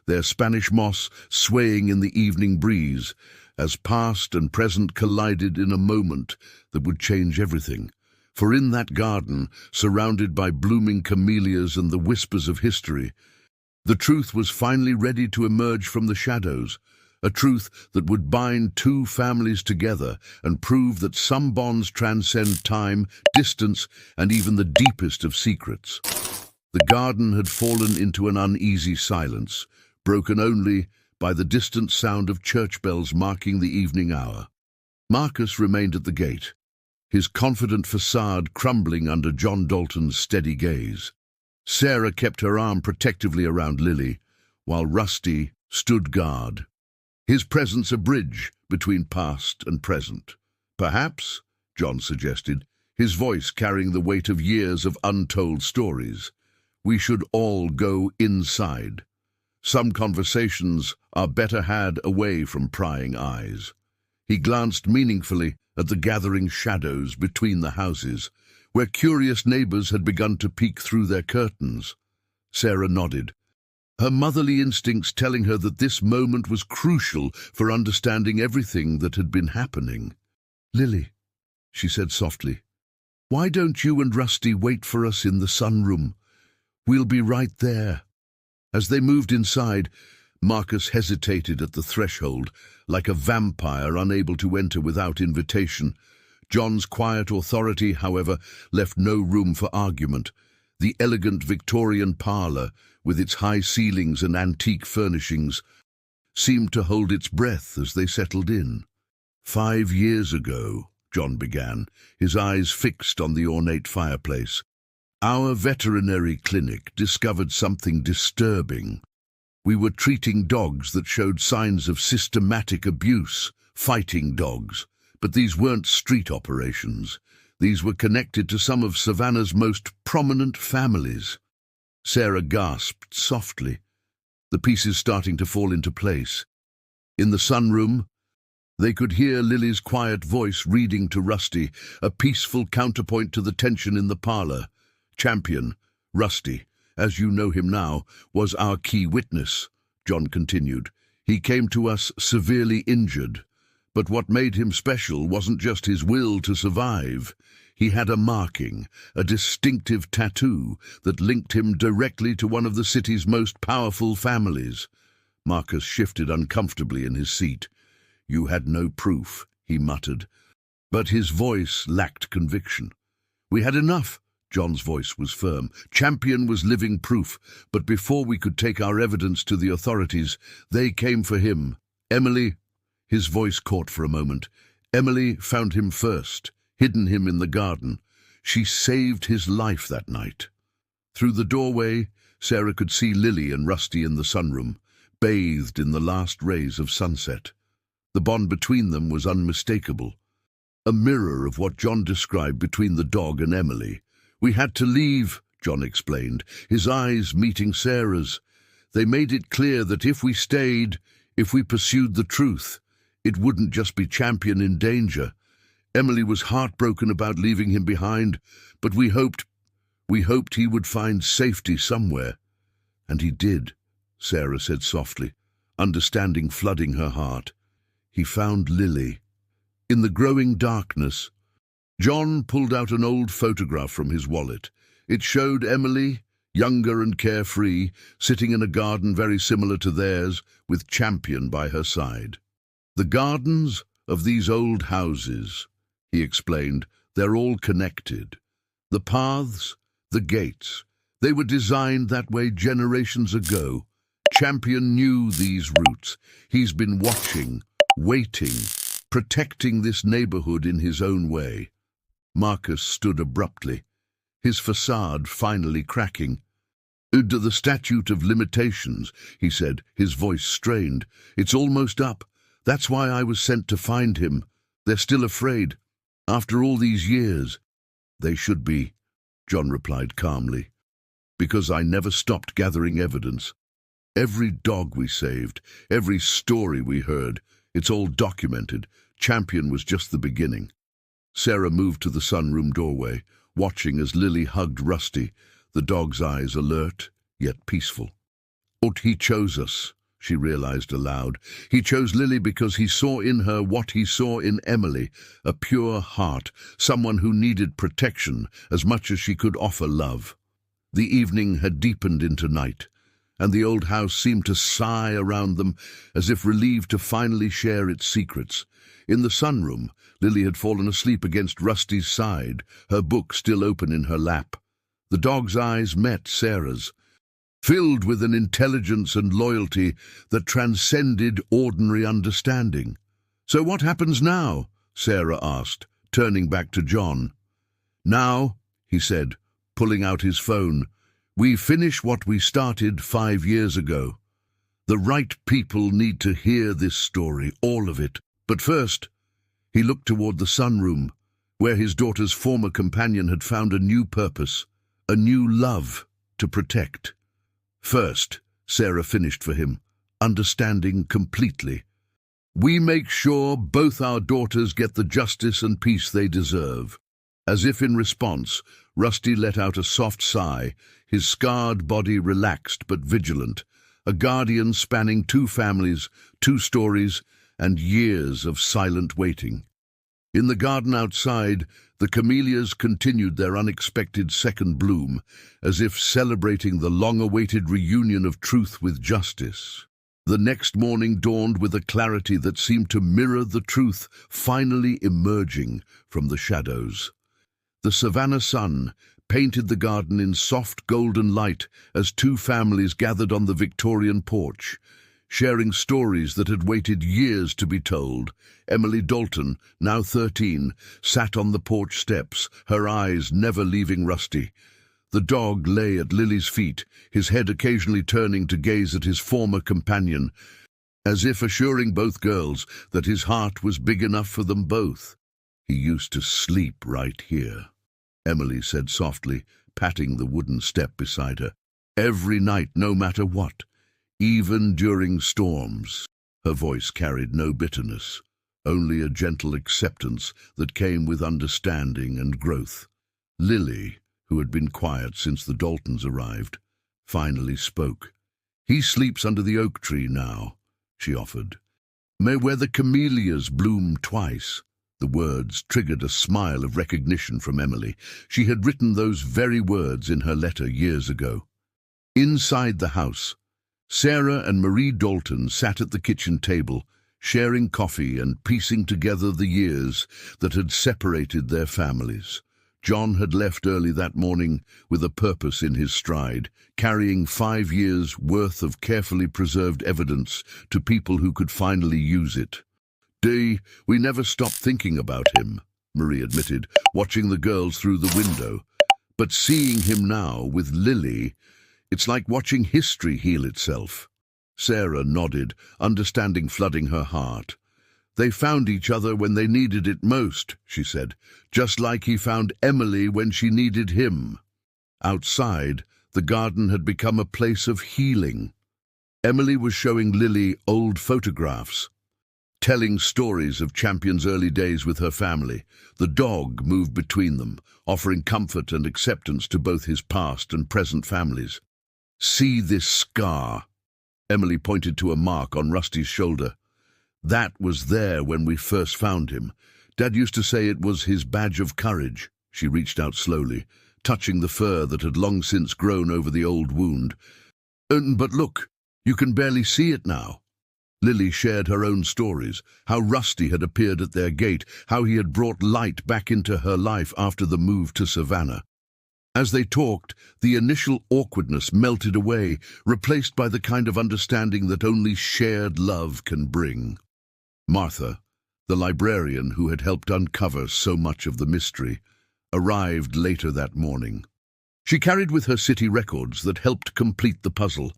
their Spanish moss swaying in the evening breeze, as past and present collided in a moment that would change everything. For in that garden, surrounded by blooming camellias and the whispers of history, the truth was finally ready to emerge from the shadows, a truth that would bind two families together and prove that some bonds transcend time, distance, and even the deepest of secrets. The garden had fallen into an uneasy silence, broken only by the distant sound of church bells marking the evening hour. Marcus remained at the gate, his confident facade crumbling under John Dalton's steady gaze. Sarah kept her arm protectively around Lily, while Rusty stood guard, his presence a bridge between past and present. "Perhaps," John suggested, his voice carrying the weight of years of untold stories, "we should all go inside. Some conversations are better had away from prying eyes." He glanced meaningfully at the gathering shadows between the houses, where curious neighbors had begun to peek through their curtains. Sarah nodded. her motherly instincts telling her that this moment was crucial for understanding everything that had been happening. "Lily," she said softly, "why don't you and Rusty wait for us in the sunroom? We'll be right there." As they moved inside, Marcus hesitated at the threshold, like a vampire unable to enter without invitation. John's quiet authority, however, left no room for argument. The elegant Victorian parlour, with its high ceilings and antique furnishings, seemed to hold its breath as they settled in. "5 years ago," John began, his eyes fixed on the ornate fireplace, "our veterinary clinic discovered something disturbing. We were treating dogs that showed signs of systematic abuse, fighting dogs, but these weren't street operations. These were connected to some of Savannah's most prominent families." Sarah gasped softly, the pieces starting to fall into place. In the sunroom, they could hear Lily's quiet voice reading to Rusty, a peaceful counterpoint to the tension in the parlour. "Champion, Rusty, as you know him now, was our key witness," John continued. "He came to us severely injured, but what made him special wasn't just his will to survive. He had a marking, a distinctive tattoo that linked him directly to one of the city's most powerful families." Marcus shifted uncomfortably in his seat. "You had no proof," he muttered, but his voice lacked conviction. "We had enough." John's voice was firm. "Champion was living proof, but before we could take our evidence to the authorities, they came for him. Emily," his voice caught for a moment, "Emily found him first, hidden him in the garden. She saved his life that night." Through the doorway, Sarah could see Lily and Rusty in the sunroom, bathed in the last rays of sunset. The bond between them was unmistakable, a mirror of what John described between the dog and Emily. "We had to leave," John explained, his eyes meeting Sarah's. "They made it clear that if we stayed, if we pursued the truth, it wouldn't just be Champion in danger. Emily was heartbroken about leaving him behind, but we hoped he would find safety somewhere." "And he did," Sarah said softly, understanding flooding her heart. "He found Lily." In the growing darkness, John pulled out an old photograph from his wallet. It showed Emily, younger and carefree, sitting in a garden very similar to theirs, with Champion by her side. "The gardens of these old houses," he explained, "they're all connected. The paths, the gates, they were designed that way generations ago. Champion knew these routes. He's been watching, waiting, protecting this neighborhood in his own way." Marcus stood abruptly, his facade finally cracking. "To the statute of limitations," he said, his voice strained. "It's almost up. That's why I was sent to find him. They're still afraid. After all these years." "They should be," John replied calmly, "because I never stopped gathering evidence. Every dog we saved, every story we heard, it's all documented. Champion was just the beginning." Sarah moved to the sunroom doorway, watching as Lily hugged Rusty, the dog's eyes alert, yet peaceful. "He chose us," she realized aloud. "He chose Lily because he saw in her what he saw in Emily, a pure heart, someone who needed protection as much as she could offer love." The evening had deepened into night, and the old house seemed to sigh around them as if relieved to finally share its secrets. In the sunroom, Lily had fallen asleep against Rusty's side, her book still open in her lap. The dog's eyes met Sarah's, filled with an intelligence and loyalty that transcended ordinary understanding. "So what happens now?" Sarah asked, turning back to John. "Now," he said, pulling out his phone, "we finish what we started 5 years ago. The right people need to hear this story, all of it. But first," he looked toward the sunroom, where his daughter's former companion had found a new purpose, a new love to protect. "First," Sarah finished for him, understanding completely, "we make sure both our daughters get the justice and peace they deserve." As if in response, Rusty let out a soft sigh, his scarred body relaxed but vigilant, a guardian spanning two families, two stories, and years of silent waiting. In the garden outside, the camellias continued their unexpected second bloom, as if celebrating the long-awaited reunion of truth with justice. The next morning dawned with a clarity that seemed to mirror the truth finally emerging from the shadows. The Savannah sun painted the garden in soft golden light as two families gathered on the Victorian porch, sharing stories that had waited years to be told. Emily Dalton, now 13, sat on the porch steps, her eyes never leaving Rusty. The dog lay at Lily's feet, his head occasionally turning to gaze at his former companion, as if assuring both girls that his heart was big enough for them both. "He used to sleep right here," Emily said softly, patting the wooden step beside her. "Every night, no matter what. Even during storms." Her voice carried no bitterness, only a gentle acceptance that came with understanding and growth. Lily, who had been quiet since the Daltons arrived, finally spoke. "He sleeps under the oak tree now," she offered. "May where the camellias bloom twice." The words triggered a smile of recognition from Emily. She had written those very words in her letter years ago. Inside the house, Sarah and Marie Dalton sat at the kitchen table, sharing coffee and piecing together the years that had separated their families. John had left early that morning with a purpose in his stride, carrying 5 years' worth of carefully preserved evidence to people who could finally use it. We never stopped thinking about him," Marie admitted, watching the girls through the window. "But seeing him now with Lily, it's like watching history heal itself." Sarah nodded, understanding flooding her heart. "They found each other when they needed it most," she said, "just like he found Emily when she needed him." Outside, the garden had become a place of healing. Emily was showing Lily old photographs, telling stories of Champion's early days with her family. The dog moved between them, offering comfort and acceptance to both his past and present families. "See this scar?" Emily pointed to a mark on Rusty's shoulder. "That was there when we first found him. Dad used to say it was his badge of courage." She reached out slowly, touching the fur that had long since grown over the old wound. But look, you can barely see it now." Lily shared her own stories, how Rusty had appeared at their gate, how he had brought light back into her life after the move to Savannah. As they talked, the initial awkwardness melted away, replaced by the kind of understanding that only shared love can bring. Martha, the librarian who had helped uncover so much of the mystery, arrived later that morning. She carried with her city records that helped complete the puzzle,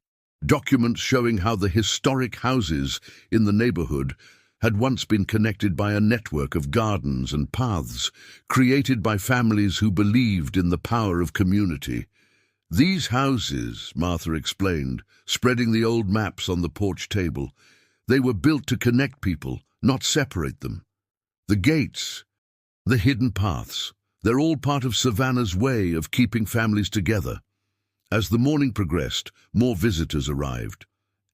documents showing how the historic houses in the neighborhood had once been connected by a network of gardens and paths, created by families who believed in the power of community. "These houses," Martha explained, spreading the old maps on the porch table, "they were built to connect people, not separate them. The gates, the hidden paths, they're all part of Savannah's way of keeping families together." As the morning progressed, more visitors arrived.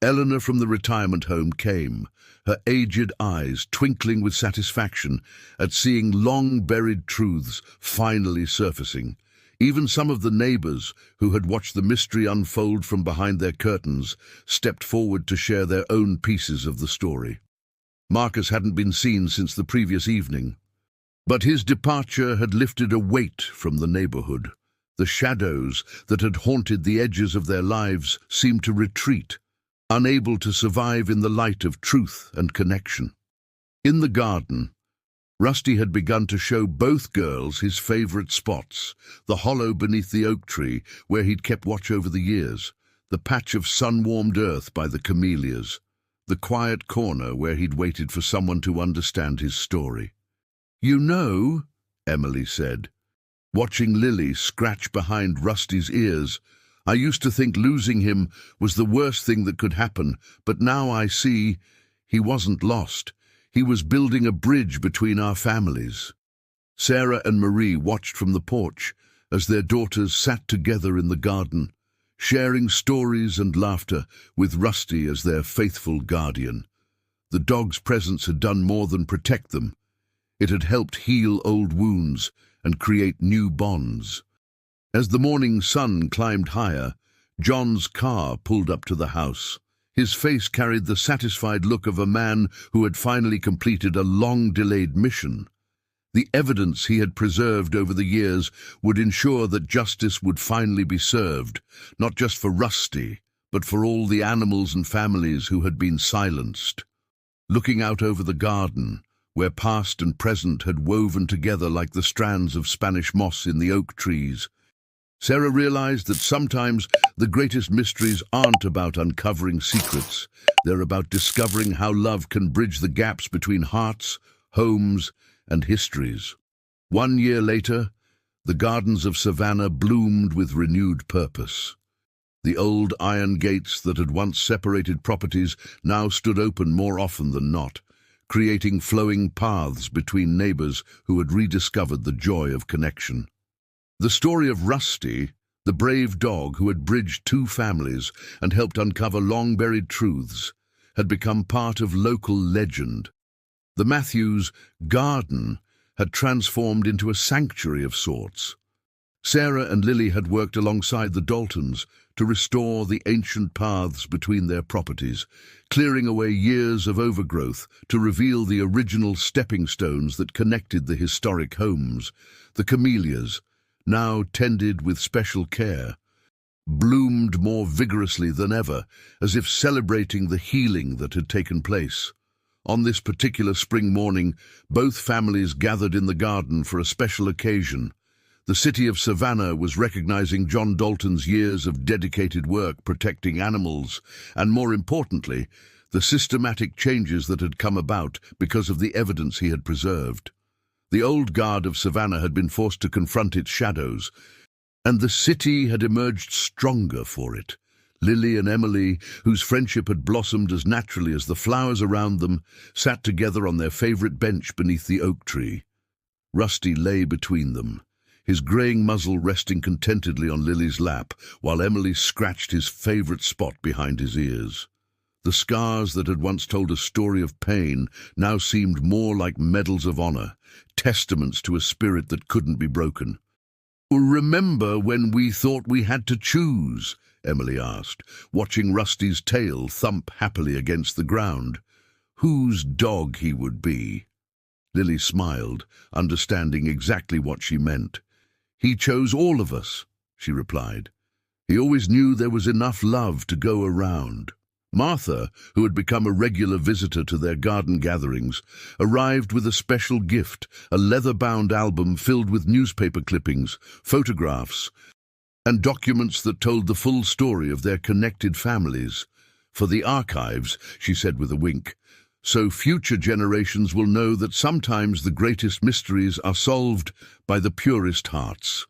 Eleanor from the retirement home came, her aged eyes twinkling with satisfaction at seeing long-buried truths finally surfacing. Even some of the neighbors, who had watched the mystery unfold from behind their curtains, stepped forward to share their own pieces of the story. Marcus hadn't been seen since the previous evening, but his departure had lifted a weight from the neighborhood. The shadows that had haunted the edges of their lives seemed to retreat, unable to survive in the light of truth and connection. In the garden, Rusty had begun to show both girls his favorite spots: the hollow beneath the oak tree where he'd kept watch over the years, the patch of sun-warmed earth by the camellias, the quiet corner where he'd waited for someone to understand his story. "You know," Emily said, watching Lily scratch behind Rusty's ears, "I used to think losing him was the worst thing that could happen, but now I see he wasn't lost. He was building a bridge between our families." Sarah and Marie watched from the porch as their daughters sat together in the garden, sharing stories and laughter with Rusty as their faithful guardian. The dog's presence had done more than protect them. It had helped heal old wounds and create new bonds. As the morning sun climbed higher, John's car pulled up to the house. His face carried the satisfied look of a man who had finally completed a long-delayed mission. The evidence he had preserved over the years would ensure that justice would finally be served, not just for Rusty, but for all the animals and families who had been silenced. Looking out over the garden, where past and present had woven together like the strands of Spanish moss in the oak trees, Sarah realized that sometimes the greatest mysteries aren't about uncovering secrets. They're about discovering how love can bridge the gaps between hearts, homes, and histories. 1 year later, the gardens of Savannah bloomed with renewed purpose. The old iron gates that had once separated properties now stood open more often than not, creating flowing paths between neighbors who had rediscovered the joy of connection. The story of Rusty, the brave dog who had bridged 2 families and helped uncover long-buried truths, had become part of local legend. The Matthews' garden had transformed into a sanctuary of sorts. Sarah and Lily had worked alongside the Daltons to restore the ancient paths between their properties, clearing away years of overgrowth to reveal the original stepping stones that connected the historic homes. The camellias, now tended with special care, bloomed more vigorously than ever, as if celebrating the healing that had taken place. On this particular spring morning, both families gathered in the garden for a special occasion. The city of Savannah was recognizing John Dalton's years of dedicated work protecting animals, and more importantly, the systematic changes that had come about because of the evidence he had preserved. The old guard of Savannah had been forced to confront its shadows, and the city had emerged stronger for it. Lily and Emily, whose friendship had blossomed as naturally as the flowers around them, sat together on their favorite bench beneath the oak tree. Rusty lay between them, his graying muzzle resting contentedly on Lily's lap, while Emily scratched his favorite spot behind his ears. The scars that had once told a story of pain now seemed more like medals of honor, testaments to a spirit that couldn't be broken. "Remember when we thought we had to choose?" Emily asked, watching Rusty's tail thump happily against the ground. "Whose dog he would be?" Lily smiled, understanding exactly what she meant. "He chose all of us," she replied. "He always knew there was enough love to go around." Martha, who had become a regular visitor to their garden gatherings, arrived with a special gift, a leather-bound album filled with newspaper clippings, photographs, and documents that told the full story of their connected families. "For the archives," she said with a wink, "so future generations will know that sometimes the greatest mysteries are solved by the purest hearts."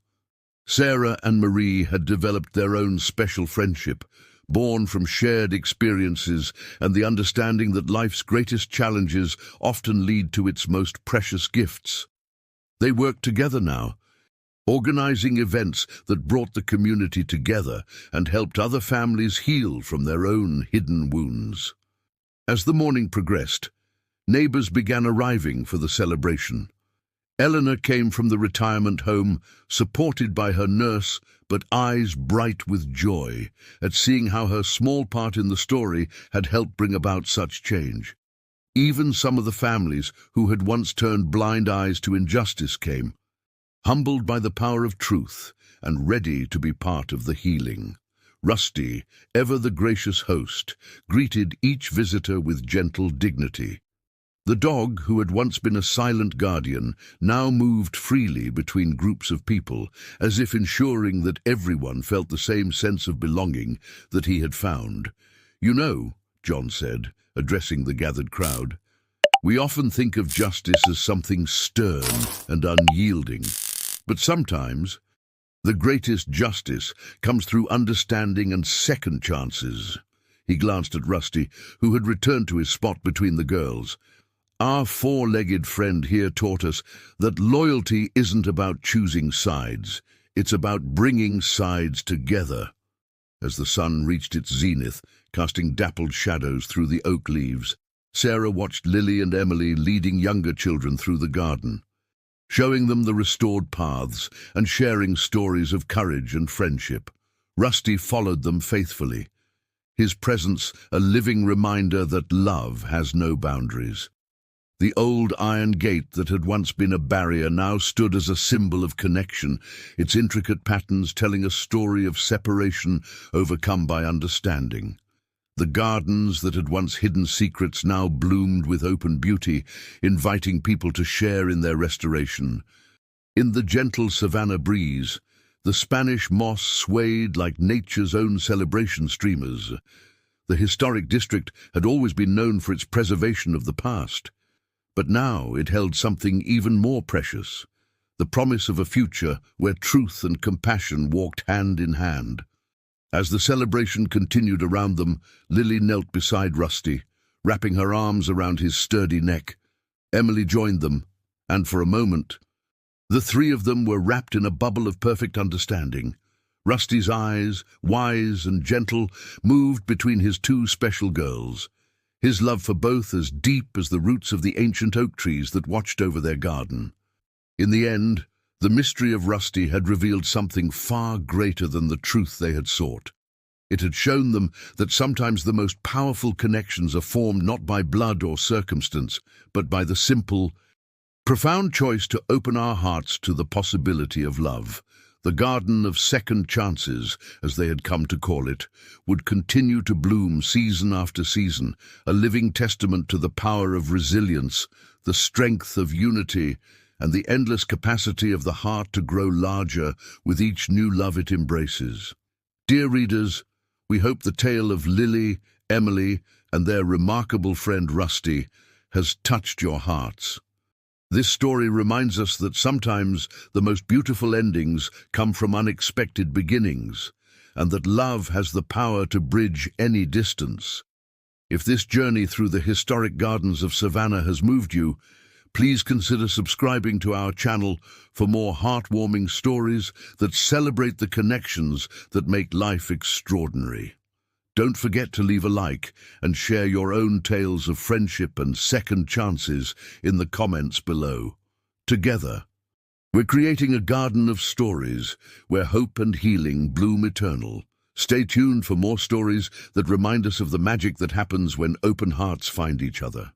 Sarah and Marie had developed their own special friendship, born from shared experiences and the understanding that life's greatest challenges often lead to its most precious gifts. They worked together now, organizing events that brought the community together and helped other families heal from their own hidden wounds. As the morning progressed, neighbors began arriving for the celebration. Eleanor came from the retirement home, supported by her nurse, but eyes bright with joy at seeing how her small part in the story had helped bring about such change. Even some of the families who had once turned blind eyes to injustice came, humbled by the power of truth and ready to be part of the healing. Rusty, ever the gracious host, greeted each visitor with gentle dignity. The dog, who had once been a silent guardian, now moved freely between groups of people, as if ensuring that everyone felt the same sense of belonging that he had found. "You know," John said, addressing the gathered crowd, "we often think of justice as something stern and unyielding, but sometimes the greatest justice comes through understanding and second chances." He glanced at Rusty, who had returned to his spot between the girls. "Our four-legged friend here taught us that loyalty isn't about choosing sides. It's about bringing sides together." As the sun reached its zenith, casting dappled shadows through the oak leaves, Sarah watched Lily and Emily leading younger children through the garden, showing them the restored paths and sharing stories of courage and friendship. Rusty followed them faithfully, his presence a living reminder that love has no boundaries. The old iron gate that had once been a barrier now stood as a symbol of connection, its intricate patterns telling a story of separation overcome by understanding. The gardens that had once hidden secrets now bloomed with open beauty, inviting people to share in their restoration. In the gentle Savannah breeze, the Spanish moss swayed like nature's own celebration streamers. The historic district had always been known for its preservation of the past. But now it held something even more precious, the promise of a future where truth and compassion walked hand in hand. As the celebration continued around them, Lily knelt beside Rusty, wrapping her arms around his sturdy neck. Emily joined them, and for a moment, the three of them were wrapped in a bubble of perfect understanding. Rusty's eyes, wise and gentle, moved between his two special girls, his love for both as deep as the roots of the ancient oak trees that watched over their garden. In the end, the mystery of Rusty had revealed something far greater than the truth they had sought. It had shown them that sometimes the most powerful connections are formed not by blood or circumstance, but by the simple, profound choice to open our hearts to the possibility of love. The garden of second chances, as they had come to call it, would continue to bloom season after season, a living testament to the power of resilience, the strength of unity, and the endless capacity of the heart to grow larger with each new love it embraces. Dear readers, we hope the tale of Lily, Emily, and their remarkable friend Rusty has touched your hearts. This story reminds us that sometimes the most beautiful endings come from unexpected beginnings, and that love has the power to bridge any distance. If this journey through the historic gardens of Savannah has moved you, please consider subscribing to our channel for more heartwarming stories that celebrate the connections that make life extraordinary. Don't forget to leave a like and share your own tales of friendship and second chances in the comments below. Together, we're creating a garden of stories where hope and healing bloom eternal. Stay tuned for more stories that remind us of the magic that happens when open hearts find each other.